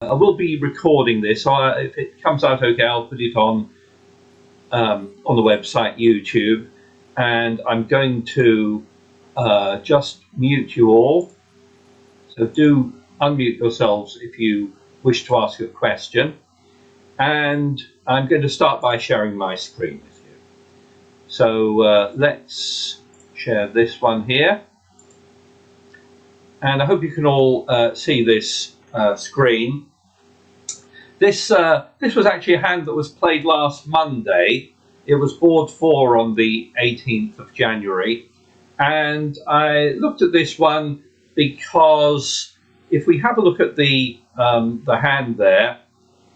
I will be recording this, so if it comes out okay, I'll put it on the website, YouTube, and I'm going to just mute you all. So do unmute yourselves if you wish to ask a question. And I'm going to start by sharing my screen with you. So let's share this one here. And I hope you can all see this screen. This was actually a hand that was played last Monday. It was board 4 on the 18th of January. And I looked at this one because if we have a look at the hand there,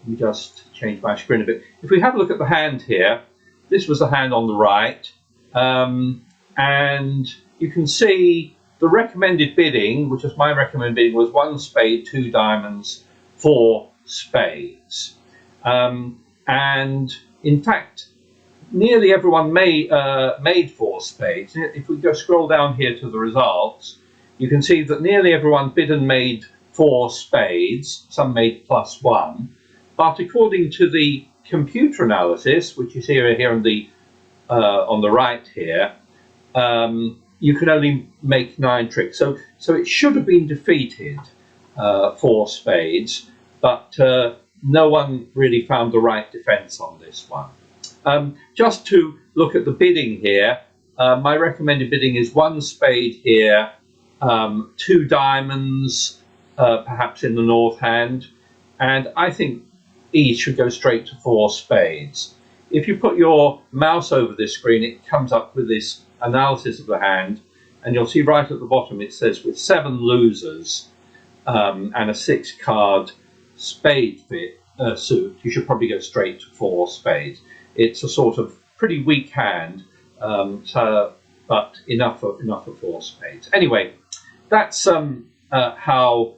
let me just change my screen a bit. If we have a look at the hand here, this was the hand on the right. And you can see the recommended bidding, which was my recommended bidding, was 1 spade, 2 diamonds, 4 spades. And in fact, nearly everyone made 4 spades. If we go scroll down here to the results, you can see that nearly everyone bid and made 4 spades. Some made +1. But according to the computer analysis, which you see here on the right here, you can only make 9 tricks. So it should have been defeated, 4 spades, but no one really found the right defense on this one. Just to look at the bidding here, my recommended bidding is 1 spade here, 2 diamonds, perhaps in the north hand, and I think each should go straight to 4 spades. If you put your mouse over this screen, it comes up with this analysis of the hand, and you'll see right at the bottom it says with 7 losers and a 6-card spade suit, you should probably go straight to 4 spades. It's a sort of pretty weak hand, but enough for 4 spades. Anyway, that's how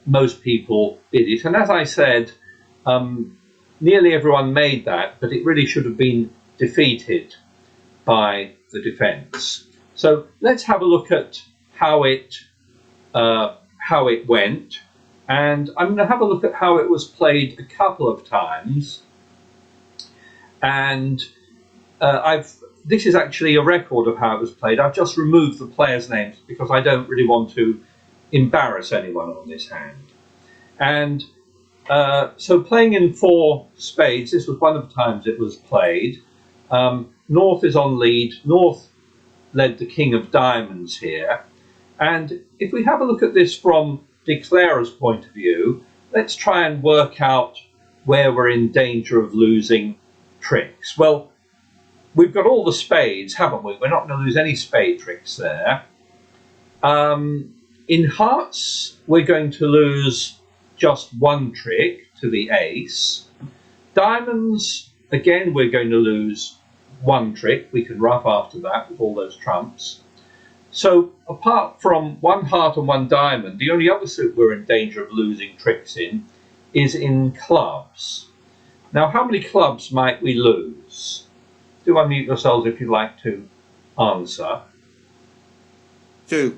most people bid it. And as I said, nearly everyone made that, but it really should have been defeated by the defense. So let's have a look at how it went, and I'm going to have a look at how it was played a couple of times. And this is actually a record of how it was played. I've just removed the players' names because I don't really want to embarrass anyone on this hand. And so playing in 4 spades, this was one of the times it was played. North is on lead. North led the king of diamonds here. And if we have a look at this from declarer's point of view, let's try and work out where we're in danger of losing tricks. Well, we've got all the spades, haven't we? We're not going to lose any spade tricks there. In hearts, we're going to lose just 1 trick to the ace. Diamonds, again, we're going to lose 1 trick. We can rough after that with all those trumps. So apart from 1 heart and 1 diamond, the only other suit we're in danger of losing tricks in is in clubs. Now, how many clubs might we lose? Do unmute yourselves if you'd like to answer. 2.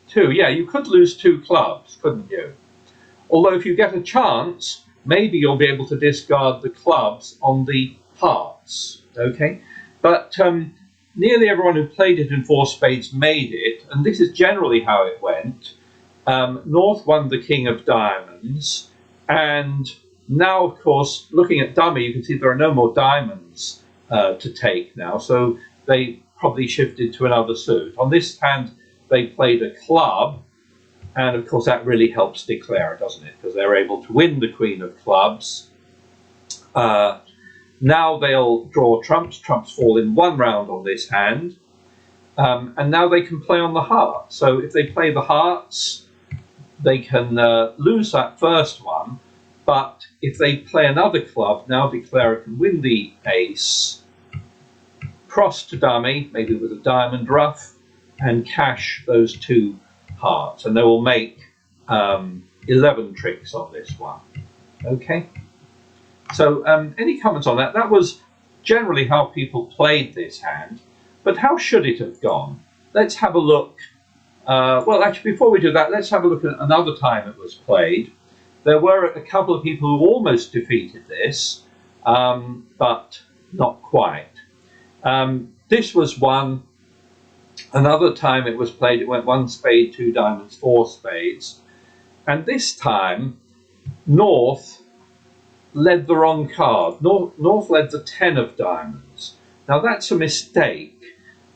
2, yeah, you could lose 2 clubs, couldn't you? Although if you get a chance, maybe you'll be able to discard the clubs on the hearts, okay? But nearly everyone who played it in 4 spades made it, and this is generally how it went. North won the king of diamonds, and now, of course, looking at dummy, you can see there are no more diamonds to take now, so they probably shifted to another suit. On this hand, they played a club, and of course that really helps declare, doesn't it? Because they're able to win the queen of clubs. Now they'll draw trumps. Trumps fall in 1 round on this hand. And now they can play on the heart. So if they play the hearts, they can lose that first one. But if they play another club, now declarer can win the ace, cross to dummy, maybe with a diamond ruff, and cash those 2 hearts. And they will make 11 tricks on this one. Okay? So any comments on that? That was generally how people played this hand. But how should it have gone? Let's have a look. Well, actually, before we do that, let's have a look at another time it was played. There were a couple of people who almost defeated this, but not quite. This was one. Another time it was played, it went 1 spade, 2 diamonds, 4 spades. And this time, North led the wrong card. North led the 10 of diamonds. Now that's a mistake,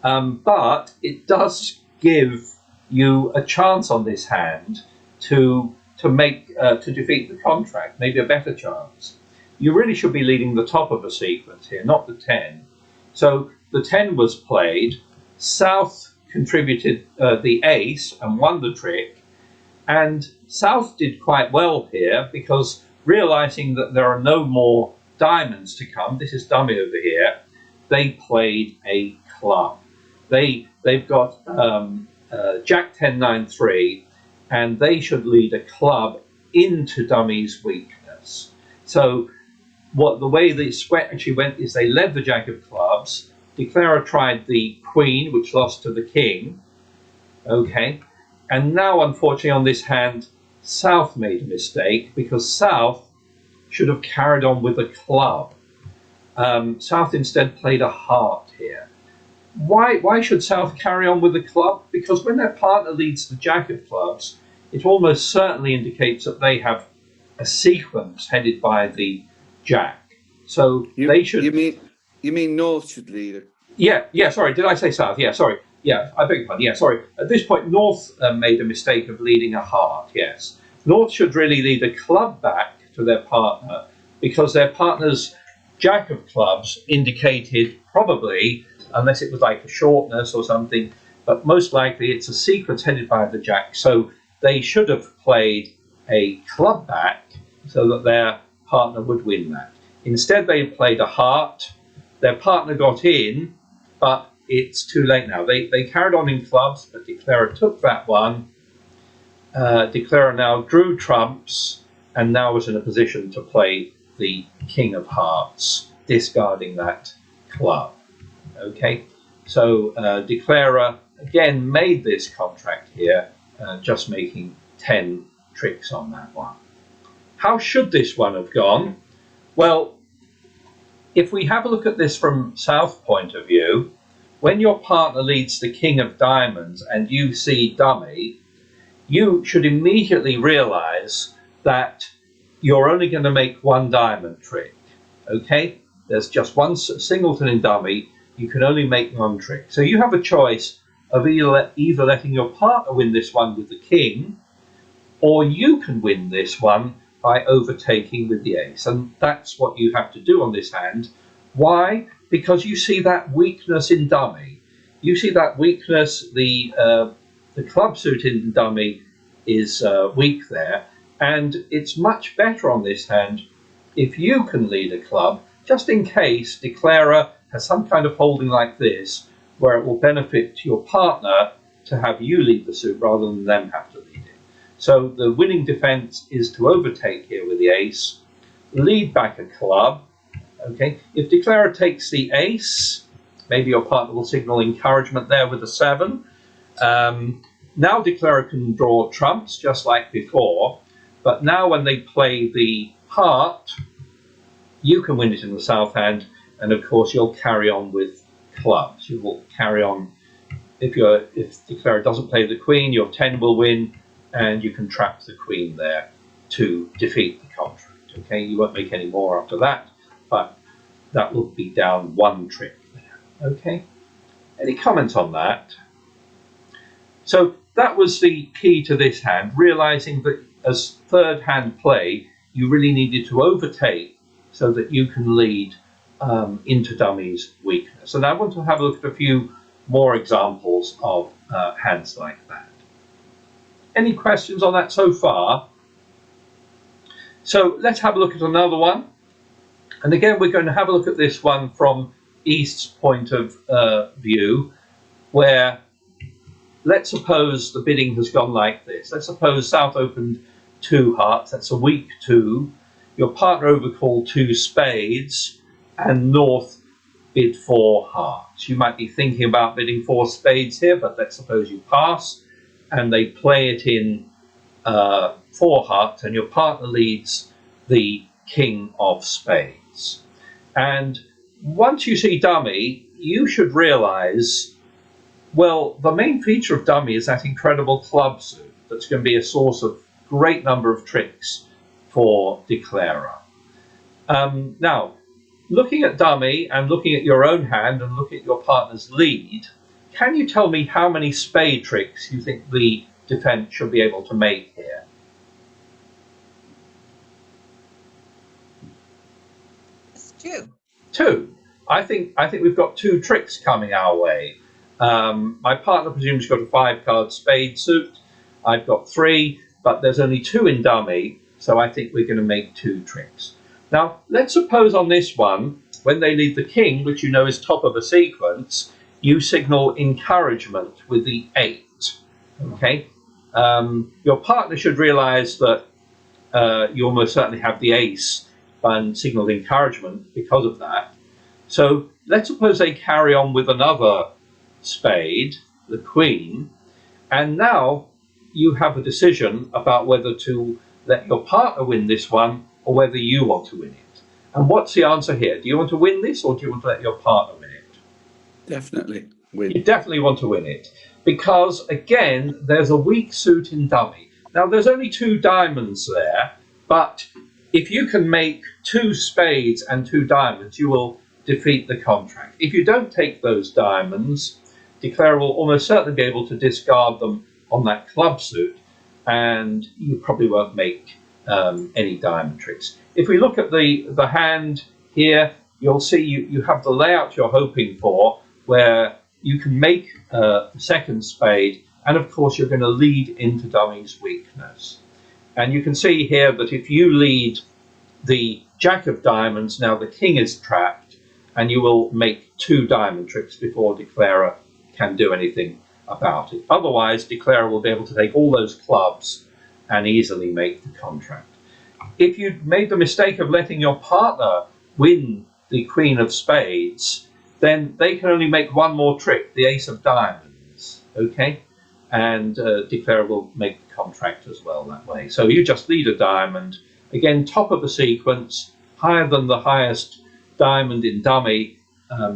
but it does give you a chance on this hand to defeat the contract, maybe a better chance. You really should be leading the top of a sequence here, not the 10. So the 10 was played. South contributed the ace and won the trick, and South did quite well here because realizing that there are no more diamonds to come, this is dummy over here, they played a club. They've got Jack 10 9 3, and they should lead a club into dummy's weakness. So the way the sweat actually went is they led the Jack of clubs. Declarer tried the queen, which lost to the king. Okay, and now unfortunately on this hand, South made a mistake because South should have carried on with a club. South instead played a heart here. Why should South carry on with the club? Because when their partner leads the Jack of clubs, it almost certainly indicates that they have a sequence headed by the Jack. So they should. You mean North should lead it? Yeah. Sorry, did I say South? Yeah, sorry. Yeah, I beg your pardon. Yeah, sorry. At this point, North made a mistake of leading a heart. Yes, North should really lead a club back to their partner because their partner's Jack of clubs indicated probably, unless it was like a shortness or something, but most likely it's a sequence headed by the Jack. So they should have played a club back so that their partner would win that. Instead, they played a heart. Their partner got in, but it's too late now. They carried on in clubs, but Declarer took that one. Declarer now drew trumps and now was in a position to play the King of Hearts, discarding that club. Okay, so Declarer again made this contract here, just making 10 tricks on that one. How should this one have gone? Well, if we have a look at this from South point of view, when your partner leads the King of Diamonds and you see dummy, you should immediately realize that you're only going to make 1 diamond trick. Okay, there's just 1 singleton in dummy. You can only make 1 trick. So you have a choice of either letting your partner win this one with the king, or you can win this one by overtaking with the ace. And that's what you have to do on this hand. Why? Because you see that weakness in dummy. You see that weakness, the club suit in dummy is weak there. And it's much better on this hand if you can lead a club, just in case Declarer has some kind of holding like this, where it will benefit your partner to have you lead the suit rather than them have to lead it. So the winning defense is to overtake here with the ace, lead back a club. Okay, if Declarer takes the ace, maybe your partner will signal encouragement there with a 7. Now Declarer can draw trumps just like before, but now when they play the heart, you can win it in the south hand, and of course you'll carry on with clubs. You will carry on. If Declarer doesn't play the queen, your 10 will win, and you can trap the queen there to defeat the contract. Okay, you won't make any more after that, but that will be down 1 trick there. Okay, any comments on that? So that was the key to this hand, realizing that as third hand play, you really needed to overtake so that you can lead into dummy's weakness. And I want to have a look at a few more examples of hands like that. Any questions on that so far? So let's have a look at another one. And again, we're going to have a look at this one from East's point of view, where let's suppose the bidding has gone like this. Let's suppose South opened 2 hearts, that's a weak 2. Your partner overcalled 2 spades, and North bid 4 hearts. You might be thinking about bidding 4 spades here, but let's suppose you pass, and they play it in 4 hearts, and your partner leads the king of spades. And once you see dummy, you should realize, well, the main feature of dummy is that incredible club suit that's going to be a source of great number of tricks for declarer. Now, looking at dummy and looking at your own hand and looking at your partner's lead, can you tell me how many spade tricks you think the defense should be able to make here? It's 2. 2. I think we've got 2 tricks coming our way. My partner presumably got a 5-card spade suit. I've got 3, but there's only 2 in dummy, so I think we're going to make 2 tricks. Now, let's suppose on this one, when they lead the king, which you know is top of a sequence, you signal encouragement with the 8. Okay? Your partner should realize that you almost certainly have the ace and signaled encouragement because of that. So let's suppose they carry on with another spade, the queen, and now you have a decision about whether to let your partner win this one or whether you want to win it. And what's the answer here? Do you want to win this or do you want to let your partner win it? Definitely win. You definitely want to win it because, again, there's a weak suit in dummy. Now, there's only 2 diamonds there, but if you can make 2 spades and 2 diamonds, you will defeat the contract. If you don't take those diamonds, declarer will almost certainly be able to discard them on that club suit, and you probably won't make any diamond tricks. If we look at the hand here, you'll see you have the layout you're hoping for, where you can make the second spade, and of course you're going to lead into dummy's weakness. And you can see here that if you lead the jack of diamonds, now the king is trapped, and you will make 2 diamond tricks before declarer can do anything about it. Otherwise, declarer will be able to take all those clubs and easily make the contract. If you made the mistake of letting your partner win the queen of spades, then they can only make 1 more trick, the ace of diamonds, okay? And declarer will make the contract as well that way. So you just lead a diamond, again, top of the sequence, higher than the highest diamond in dummy,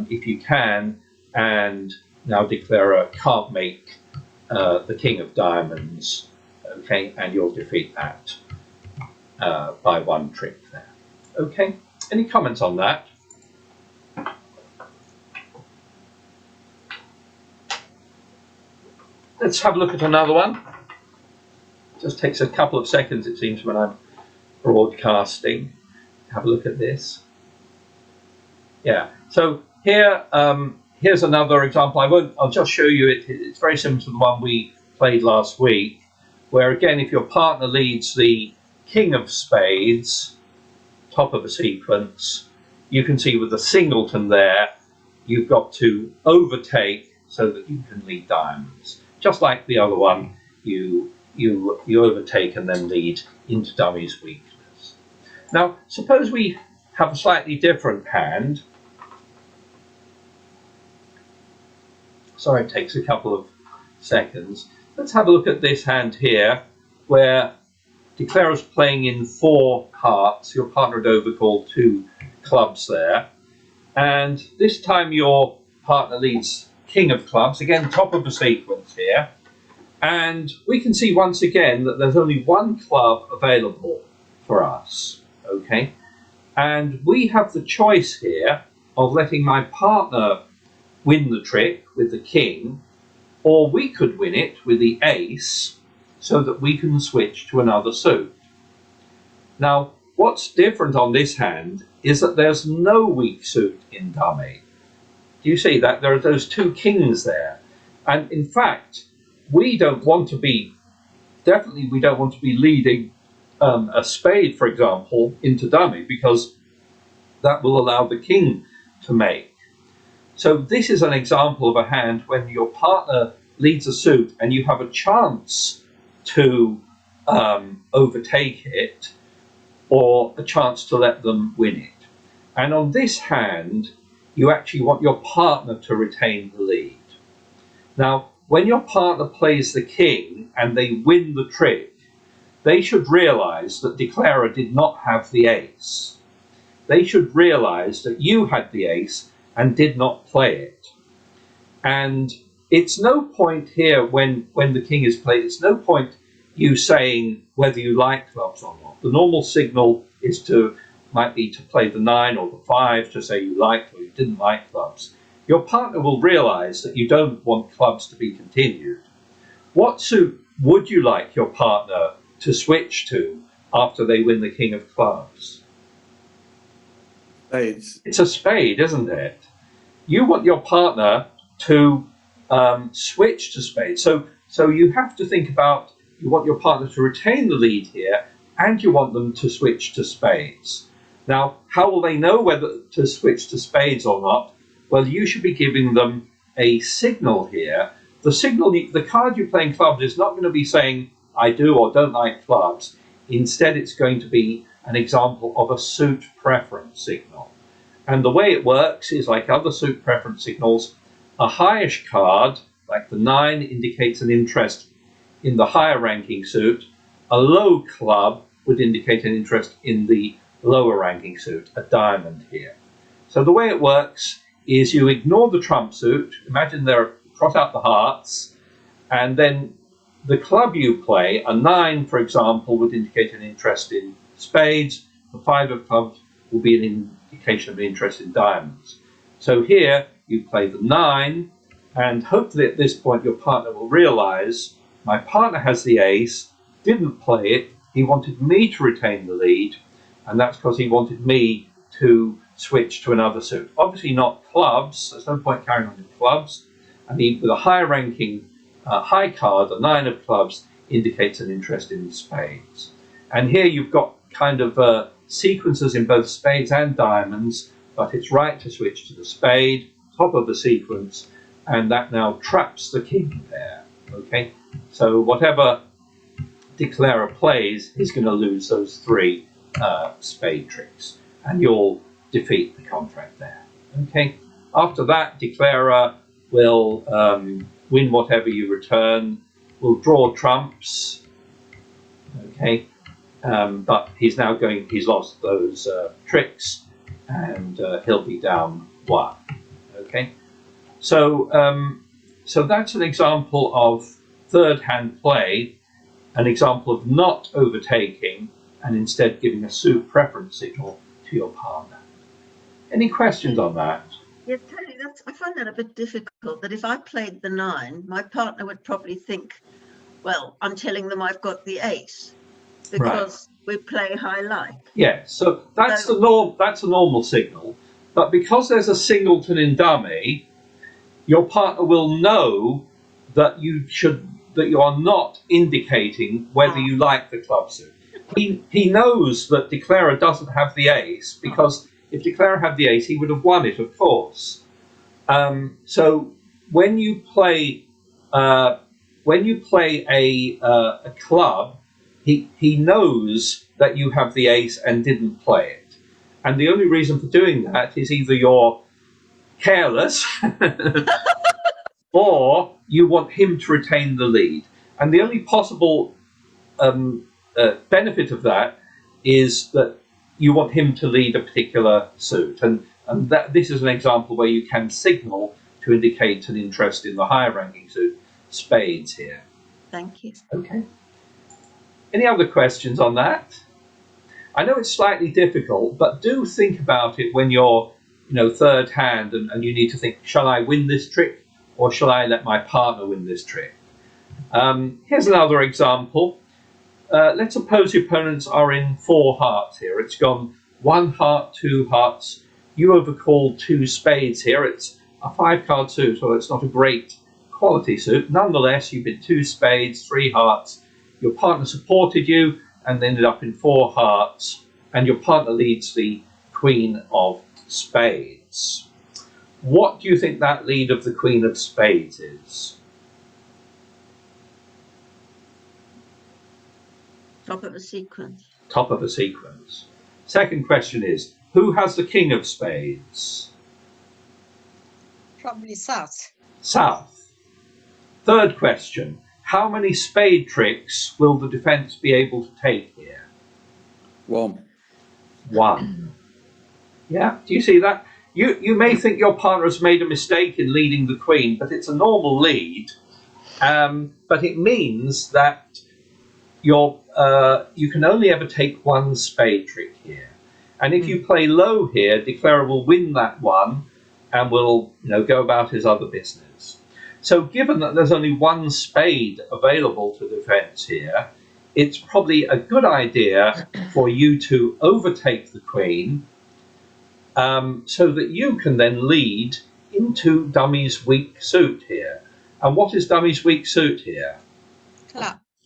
if you can, and now declarer can't make the king of diamonds, okay, and you'll defeat that by 1 trick there. Okay, any comments on that? Let's have a look at another one. Just takes a couple of seconds, it seems, when I'm broadcasting. Have a look at this. Yeah, so here, here's another example. I'll just show you it. It's very similar to the one we played last week, where again, if your partner leads the king of spades, top of a sequence, you can see with the singleton there, you've got to overtake so that you can lead diamonds. Just like the other one, you overtake and then lead into dummy's weakness. Now, suppose we have a slightly different hand. Sorry, it takes a couple of seconds. Let's have a look at this hand here, where declarer's playing in 4 hearts. Your partner had overcalled 2 clubs there. And this time your partner leads king of clubs, again, top of the sequence here. And we can see once again that there's only 1 club available for us, okay? And we have the choice here of letting my partner win the trick with the king, or we could win it with the ace so that we can switch to another suit. Now, what's different on this hand is that there's no weak suit in dummy. Do you see that? There are those 2 kings there. And in fact, we don't want to be leading a spade, for example, into dummy, because that will allow the king to make. So this is an example of a hand when your partner leads a suit and you have a chance to overtake it or a chance to let them win it. And on this hand, you actually want your partner to retain the lead. Now, when your partner plays the king and they win the trick, they should realise that declarer did not have the ace. They should realise that you had the ace and did not play it. And it's no point here when the king is played, it's no point you saying whether you like clubs or not. The normal signal might be to play the 9 or the 5 to say you liked or you didn't like clubs. Your partner will realise that you don't want clubs to be continued. What suit would you like your partner to switch to after they win the king of clubs? Spades. It's a spade, isn't it? You want your partner to switch to spades. So you have to think about, you want your partner to retain the lead here, and you want them to switch to spades. Now, how will they know whether to switch to spades or not? Well, you should be giving them a signal here. The card you play in clubs is not going to be saying, I do or don't like clubs. Instead, it's going to be an example of a suit preference signal. And the way it works is like other suit preference signals. A highish card, like the 9, indicates an interest in the higher ranking suit. A low club would indicate an interest in the lower ranking suit, a diamond here. So the way it works is you ignore the trump suit, imagine cross out the hearts, and then the club you play, a 9 for example, would indicate an interest in spades. The 5 of clubs will be an indication of an interest in diamonds. So here you play the 9, and hopefully at this point your partner will realise my partner has the ace, didn't play it, he wanted me to retain the lead, and that's because he wanted me to switch to another suit. Obviously not clubs, there's no point carrying on with clubs, and with a higher ranking high card, the 9 of clubs, indicates an interest in spades. And here you've got kind of sequences in both spades and diamonds, but it's right to switch to the spade, top of the sequence, and that now traps the king there. Okay, so whatever declarer plays, he's going to lose those 3 spade tricks, and you'll defeat the contract there. Okay, after that, declarer will win whatever you return, will draw trumps. Okay, but he's lost those tricks, and he'll be down 1. Okay, so that's an example of third hand play, an example of not overtaking and instead giving a suit preference signal to your partner. Any questions on that? Yeah, Tony, I find that a bit difficult, that if I played the 9, my partner would probably think, well, I'm telling them I've got the ace because we play high like. Yeah, so that's a normal signal, but because there's a singleton in dummy, your partner will know that you are not indicating whether you like the club suit. He knows that declarer doesn't have the ace, because if declarer had the ace, he would have won it, of course. So when you play a club, he knows that you have the ace and didn't play it. And the only reason for doing that is either you're careless or you want him to retain the lead. And the only possible benefit of that is that you want him to lead a particular suit. And this is an example where you can signal to indicate an interest in the higher ranking suit, spades here. Thank you. Okay. Any other questions on that? I know it's slightly difficult, but do think about it when you're, third hand and you need to think, shall I win this trick or shall I let my partner win this trick? Here's another example. Let's suppose your opponents are in 4 hearts here. It's gone 1 heart, 2 hearts. You overcalled 2 spades here. It's a 5-card suit, so it's not a great quality suit. Nonetheless, you've been 2 spades, 3 hearts. Your partner supported you and ended up in 4 hearts, and your partner leads the Queen of Spades. What do you think that lead of the Queen of Spades is? Top of a sequence. Top of a sequence. Second question is, who has the King of Spades? Probably south. South. Third question, how many spade tricks will the defence be able to take here? 1. 1. Yeah, do you see that? You may think your partner has made a mistake in leading the queen, but it's a normal lead. But it means that you can only ever take 1 spade trick here. And if you play low here, declarer will win that one and will go about his other business. So given that there's only 1 spade available to defence here, it's probably a good idea for you to overtake the queen, so that you can then lead into Dummy's weak suit here. And what is Dummy's weak suit here?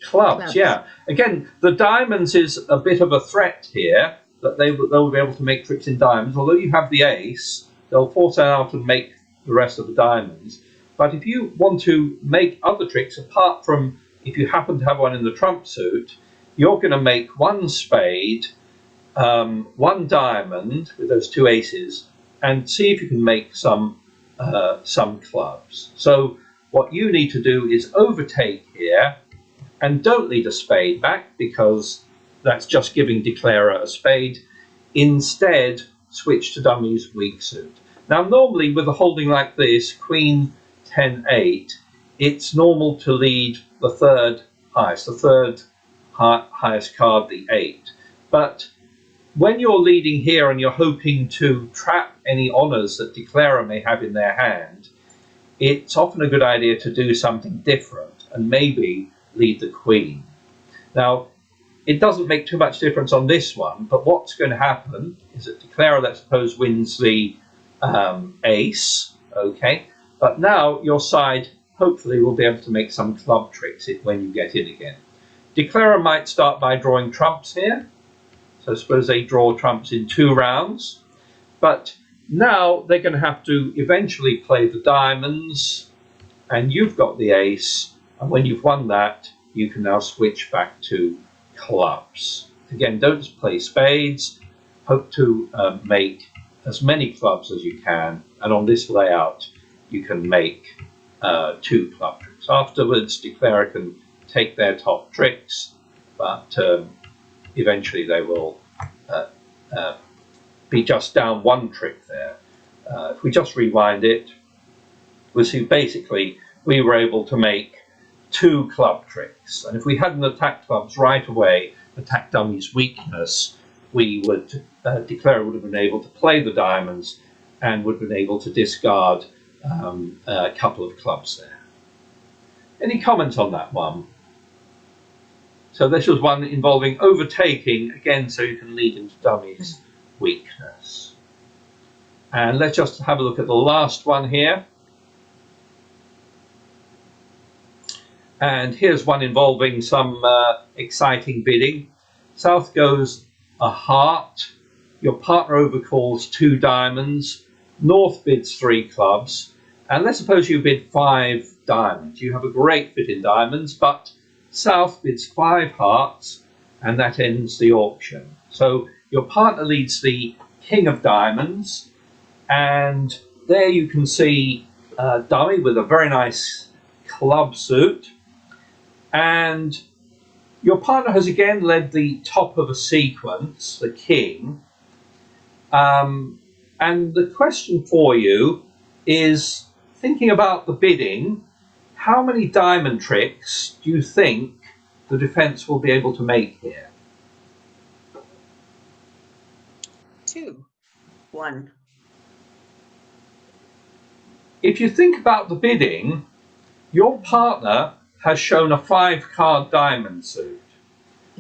Clubs, yeah. Again, the diamonds is a bit of a threat here, that they'll be able to make tricks in diamonds. Although you have the ace, they'll force out and make the rest of the diamonds. But if you want to make other tricks, apart from if you happen to have one in the trump suit, you're going to make 1 spade, 1 diamond with those 2 aces, and see if you can make some clubs. So what you need to do is overtake here, and don't lead a spade back, because that's just giving declarer a spade. Instead, switch to Dummy's weak suit. Now, normally with a holding like this, Queen 10-8, it's normal to lead the third highest card, the 8. But when you're leading here and you're hoping to trap any honours that declarer may have in their hand, it's often a good idea to do something different and maybe lead the queen. Now, it doesn't make too much difference on this one, but what's going to happen is that declarer, let's suppose, wins the ace, okay? But now your side hopefully will be able to make some club tricks when you get in again. Declarer might start by drawing trumps here. So suppose they draw trumps in 2 rounds. But now they're going to have to eventually play the diamonds, and you've got the ace. And when you've won that, you can now switch back to clubs. Again, don't play spades. Hope to make as many clubs as you can. And on this layout, you can make 2 club tricks. Afterwards, declarer can take their top tricks, but eventually they will be just down 1 trick there. If we just rewind it, we'll see basically we were able to make 2 club tricks. And if we hadn't attacked clubs right away, attacked Dummy's weakness, we would, declarer would have been able to play the diamonds and would have been able to discard a couple of clubs there. Any comments on that one? So this was one involving overtaking, again, so you can lead into Dummy's weakness. And let's just have a look at the last one here. And here's one involving some exciting bidding. South goes a heart. Your partner overcalls 2 diamonds. North bids 3 clubs. And let's suppose you bid 5 diamonds. You have a great bid in diamonds, but South bids 5 hearts, and that ends the auction. So your partner leads the king of diamonds, and there you can see Dummy with a very nice club suit. And your partner has again led the top of a sequence, the king. And the question for you is, thinking about the bidding, how many diamond tricks do you think the defence will be able to make here? 2. 1. If you think about the bidding, your partner has shown a 5-card diamond suit,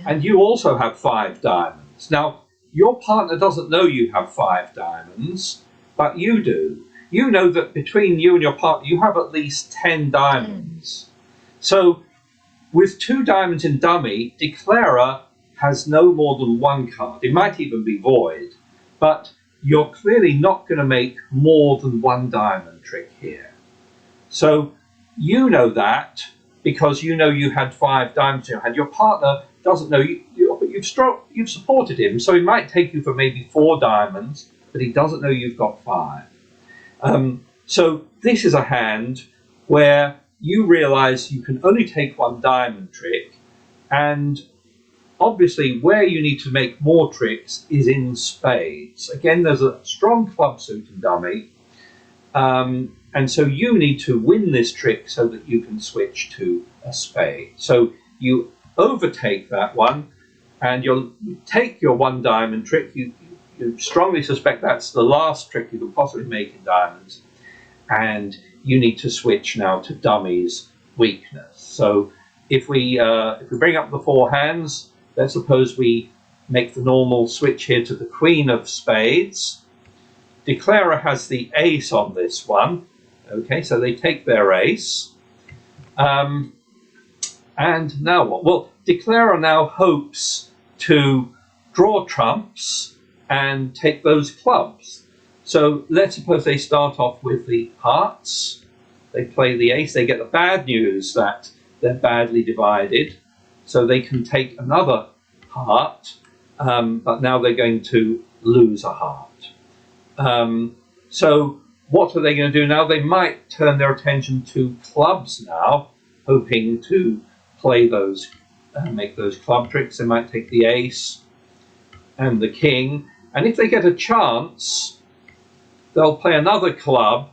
and you also have 5 diamonds. Now, your partner doesn't know you have 5 diamonds, but you do. You know that between you and your partner, you have at least 10 diamonds. So with 2 diamonds in dummy, declarer has no more than 1 card. It might even be void, but you're clearly not going to make more than 1 diamond trick here. So you know that because you know you had 5 diamonds in your hand. Your partner doesn't know you've supported him, so he might take you for maybe 4 diamonds, but he doesn't know you've got 5. So this is a hand where you realise you can only take one diamond trick, and obviously where you need to make more tricks is in spades. Again, there's a strong club suit in dummy, and so you need to win this trick so that you can switch to a spade. So you overtake that one, and you'll take your one diamond trick. You strongly suspect that's the last trick you could possibly make in diamonds, and you need to switch now to dummy's weakness. So if we bring up the four hands, let's suppose we make the normal switch here to the queen of spades. Declarer has the ace on this one. Okay, so they take their ace. And now what? Well, Declarer now hopes to draw trumps and take those clubs. So let's suppose they start off with the hearts. They play the ace. They get the bad news that they're badly divided. So they can take another heart, but now they're going to lose a heart. So what are they going to do now? They might turn their attention to clubs now, hoping to play those, make those club tricks. They might take the ace and the king, and if they get a chance, they'll play another club,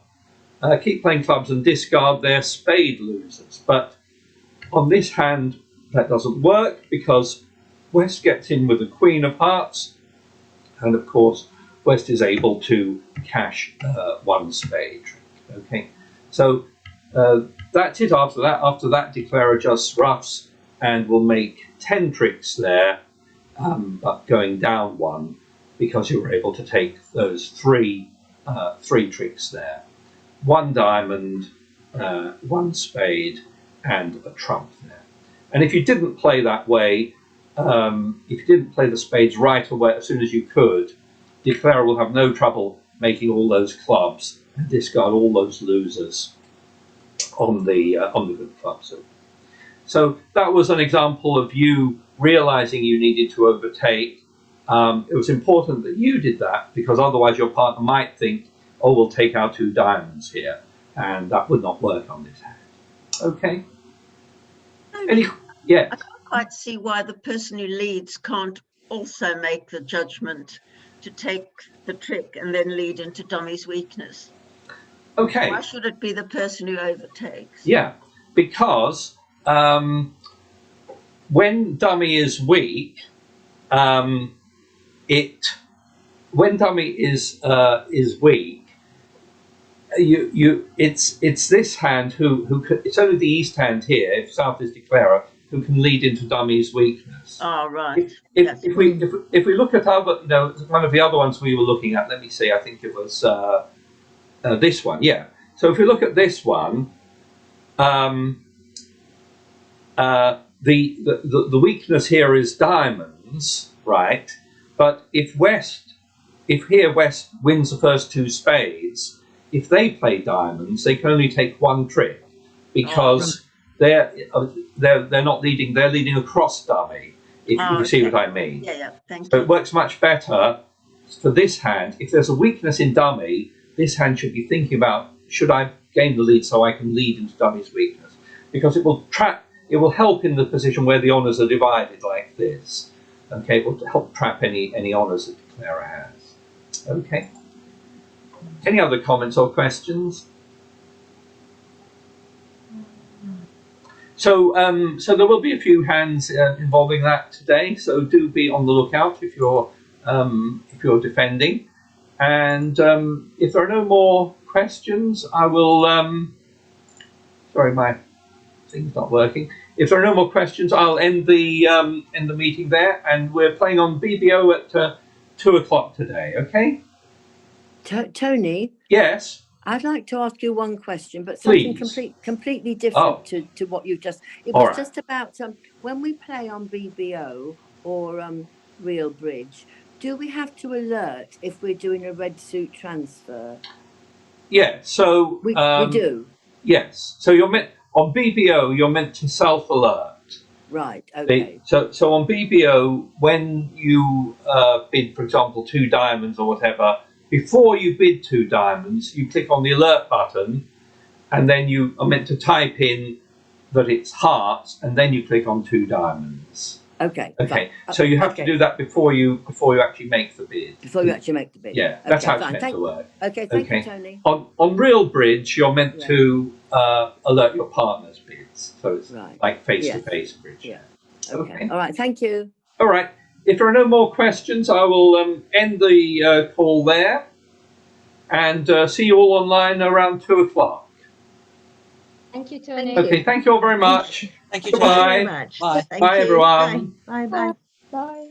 keep playing clubs and discard their spade losers. But on this hand, that doesn't work because West gets in with the queen of hearts, and of course West is able to cash one spade trick. Okay, so that's it. After that, Declarer just roughs and will make 10 tricks there, but going down one because you were able to take those three tricks there: one diamond, one spade, and a trump there. And if you didn't play that way, if you didn't play the spades right away as soon as you could, Declarer will have no trouble making all those clubs and discard all those losers on the good club suit. So that was an example of you realizing you needed to overtake. It was important that you did that because otherwise your partner might think, oh, we'll take our two diamonds here, and that would not work on this hand. Okay. Yeah. I can't quite see why the person who leads can't also make the judgment to take the trick and then lead into dummy's weakness. Okay. Why should it be the person who overtakes? Yeah, because when dummy is weak, when dummy is weak, it's this hand who it's only the east hand here, if South is Declarer, who can lead into dummy's weakness. Oh, right. If we look at other, one of the other ones we were looking at, let me see, I think it was this one, yeah. So if we look at this one, the weakness here is diamonds, right? But if West wins the first two spades, if they play diamonds, they can only take one trick because they're not leading; they're leading across dummy. If you see what I mean. Yeah, thank you. So it works much better for this hand. If there's a weakness in dummy, this hand should be thinking about, should I gain the lead so I can lead into dummy's weakness? Because it will help in the position where the honours are divided like this. Okay, it will help trap any honours that Declarer has. Okay. Any other comments or questions? So there will be a few hands involving that today. So do be on the lookout if you're defending. And if there are no more questions, I will. Sorry, my thing's not working. If there are no more questions, I'll end the meeting there. And we're playing on BBO at 2 o'clock today. Okay. Tony? Yes? I'd like to ask you one question, but something completely different to what you just... It was just about when we play on BBO or Real Bridge, do we have to alert if we're doing a red suit transfer? Yeah, so... We do? Yes. So on BBO, you're meant to self-alert. Right, okay. So on BBO, when you bid, for example, 2 diamonds or whatever, before you bid 2 diamonds, you click on the alert button, and then you are meant to type in that it's hearts, and then you click on 2 diamonds. Okay. Okay. So you have to do that before you actually make the bid. Before you actually make the bid. Yeah, that's how it's meant to work. Okay. Thank you, Tony. On Real Bridge, you're meant to alert your partner's bids, so it's like face-to-face bridge. Yeah. Okay. All right. Thank you. All right. If there are no more questions, I will end the call there, and see you all online around 2:00. Thank you, Tony. Okay. Thank you all very much. Thank you. Goodbye. Thank you very much. Bye. Thank Bye, you. everyone. Bye. Bye. Bye.